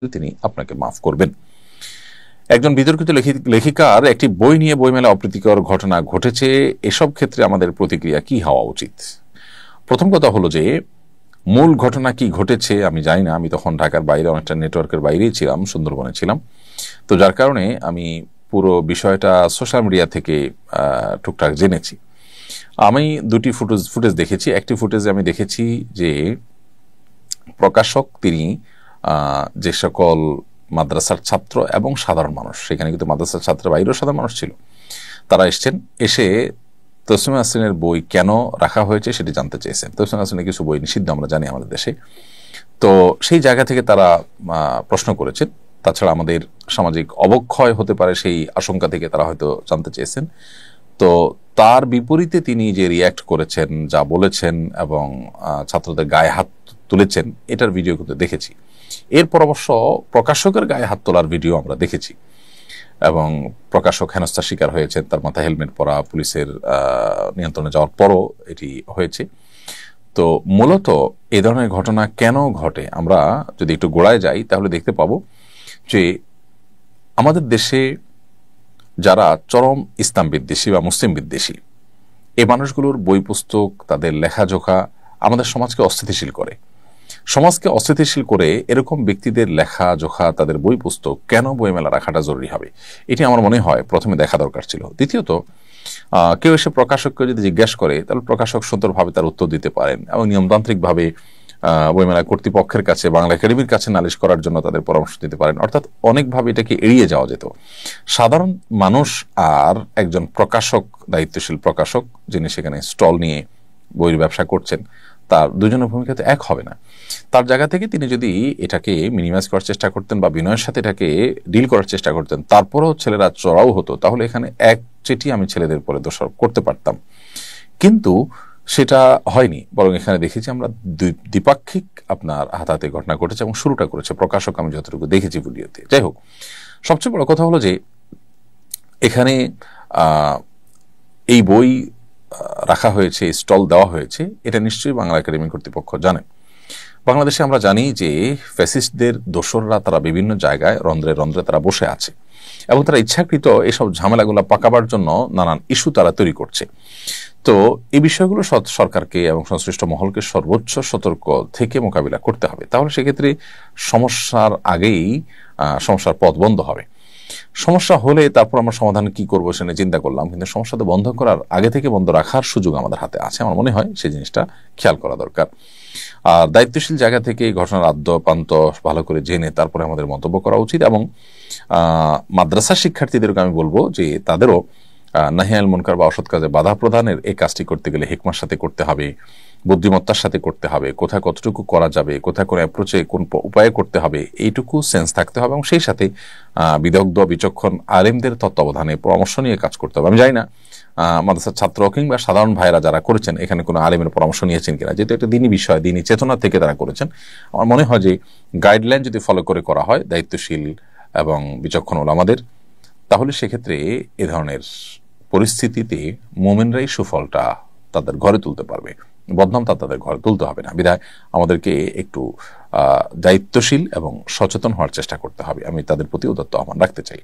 তিনি আপনাকে মাফ করবেন। একজন বিতর্কিত লেখিকার একটি বই নিয়ে বইমেলা অপ্রীতিকর ঘটনা ঘটেছে। এসব ক্ষেত্রে আমাদের প্রতিক্রিয়া কি হওয়া উচিত? প্রথম কথা হলো যে মূল ঘটনা কি ঘটেছে আমি জানি না। আমি তখন ঢাকার বাইরে অনেকটা নেটওয়ার্কের বাইরেই ছিলাম, সুন্দরবনে ছিলাম। তো যার কারণে আমি পুরো বিষয়টা সোশ্যাল মিডিয়া থেকে টুকটাক জেনেছি। আমি দুটি ফুটেজ দেখেছি। একটি ফুটেজে আমি দেখেছি যে প্রকাশক তিনি যে সকল মাদ্রাসার ছাত্র এবং সাধারণ মানুষ, সেখানে কিন্তু মাদ্রাসার ছাত্রের বাইরেও সাধারণ মানুষ ছিল, তারা এসে তসলিমা নাসরিনের বই কেন রাখা হয়েছে সেটি জানতে চেয়েছেন। তসলিমা নাসরিনের কিছু বই নিষিদ্ধ আমরা জানি আমাদের দেশে। তো সেই জায়গা থেকে তারা প্রশ্ন করেছেন। তাছাড়া আমাদের সামাজিক অবক্ষয় হতে পারে সেই আশঙ্কা থেকে তারা হয়তো জানতে চেয়েছেন। তো তার বিপরীতে তিনি যে রিয়্যাক্ট করেছেন, যা বলেছেন এবং ছাত্রদের গায়ে হাত তুলেছেন, এটার ভিডিও কিন্তু দেখেছি। এরপর অবশ্য প্রকাশকের গায়ে হাত তোলার ভিডিও আমরা দেখেছি এবং প্রকাশক হেনস্থার শিকার হয়েছেন। তার মাথায় হেলমেট পরা, পুলিশের নিয়ন্ত্রণে যাওয়ার পরও এটি হয়েছে। তো মূলত এ ধরনের ঘটনা কেন ঘটে, আমরা যদি একটু গোড়ায় যাই তাহলে দেখতে পাবো যে আমাদের দেশে যারা চরম ইসলাম বিদ্বেষী বা মুসলিম বিদ্বেষী, এই মানুষগুলোর বই পুস্তক, তাদের লেখাজোখা আমাদের সমাজকে অস্থিতিশীল করে। সমাজকে অস্থিতিশীল করে এরকম ব্যক্তিদের লেখাজোখা, তাদের বই পুস্তক কেন বইমেলা রাখাটা জরুরি হবে, এটি আমার মনে হয় প্রথমে দেখা দরকার ছিল। দ্বিতীয়ত, কেউ এসে প্রকাশককে যদি জিজ্ঞেস করে তাহলে প্রকাশক সুন্দরভাবে তার উত্তর দিতে পারেন এবং নিয়মতান্ত্রিকভাবে বইমেলা কর্তৃপক্ষের কাছে, বাংলা একাডেমির কাছে নালিশ করার জন্য তাদের পরামর্শ দিতে পারেন। অর্থাৎ অনেকভাবে এটাকে এড়িয়ে যাওয়া যেত। সাধারণ মানুষ আর একজন প্রকাশক, দায়িত্বশীল প্রকাশক যিনি সেখানে স্টল নিয়ে বইয়ের ব্যবসা করছেন, তার দুজনের ভূমিকা তো এক হবে না। তার জায়গা থেকে তিনি যদি এটাকে মিনিমাইজ করার চেষ্টা করতেন বা বিনয়ের সাথে এটাকে ডিল করার চেষ্টা করতেন, তারপরেও ছেলেরা চড়াও হতো, তাহলে এখানে এক চেটি আমি ছেলেদের পরে দোষারোপ করতে পারতাম। কিন্তু সেটা হয়নি, বরং এখানে দেখেছি আমরা দ্বিপাক্ষিক আপনার হাতাহাতি ঘটনা ঘটেছে এবং শুরুটা করেছে প্রকাশক, আমি যতটুকু দেখেছি ভিডিওতে। যাই হোক, সবচেয়ে বড় কথা হলো যে এখানে এই বই রাখা হয়েছে, স্টল দেওয়া হয়েছে, এটা নিশ্চয়ই বাংলা একাডেমি কর্তৃপক্ষ জানেন। বাংলাদেশে আমরা জানি যে ফ্যাসিস্টদের দোসররা তারা বিভিন্ন জায়গায় রন্ধ্রে রন্ধ্রে তারা বসে আছে এবং তারা ইচ্ছাকৃত এসব ঝামেলাগুলো পাকাবার জন্য নানান ইস্যু তারা তৈরি করছে। তো এই বিষয়গুলো সরকারকে এবং সংশ্লিষ্ট মহলকে সর্বোচ্চ সতর্ক থেকে মোকাবিলা করতে হবে। তাহলে সেক্ষেত্রে সমস্যার আগেই সমস্যার পথ বন্ধ হবে। সমস্যা হলে তারপর আমরা সমাধান কি করবো সেটা চিন্তা করলাম, কিন্তু সমস্যাটা বন্ধ করার আগে থেকে বন্ধ রাখার সুযোগ আমাদের হাতে আছে। আমার মনে হয় সেই জিনিসটা খেয়াল করা দরকার। আর দায়িত্বশীল জায়গা থেকে এই ঘটনার আদ্য প্রান্ত ভালো করে জেনে তারপরে আমাদের মন্তব্য করা উচিত। এবং মাদ্রাসা শিক্ষার্থীদেরকে আমি বলবো যে তাদেরও নাহি আনিল মুনকার বা অসৎ কাজে বাধা প্রদানের এই কাজটি করতে গেলে হিকমার সাথে করতে হবে, বুদ্ধিমত্তার সাথে করতে হবে, কোথায় কতটুকু করা যাবে, কোথায় কোন অ্যাপ্রোচে কোন উপায়ে করতে হবে, এইটুকু সেন্স থাকতে হবে এবং সেই সাথে বিদগ্ধ বিচক্ষণ আলেমদের তত্ত্বাবধানে পরামর্শ নিয়ে কাজ করতে হবে। আমি জানি না মাদ্রাসার ছাত্র কিংবা সাধারণ ভাইরা যারা করেছেন এখানে কোনো আলেমের পরামর্শ নিয়েছেন কিনা, যেহেতু একটা দিনী বিষয়, দিনী চেতনা থেকে তারা করেছেন। আমার মনে হয় যে গাইডলাইন যদি ফলো করে করা হয় দায়িত্বশীল এবং বিচক্ষণ ওলামাদের, তাহলে সেক্ষেত্রে এ ধরনের পরিস্থিতিতে মুমিনরাই সুফলটা তাদের ঘরে তুলতে পারবে, বদনামটা তাদের ঘরে তুলতে হবে না। বিধায় আমাদেরকে একটু দায়িত্বশীল এবং সচেতন হওয়ার চেষ্টা করতে হবে। আমি তাদের প্রতি উদাত্ত আহ্বান রাখতে চাই।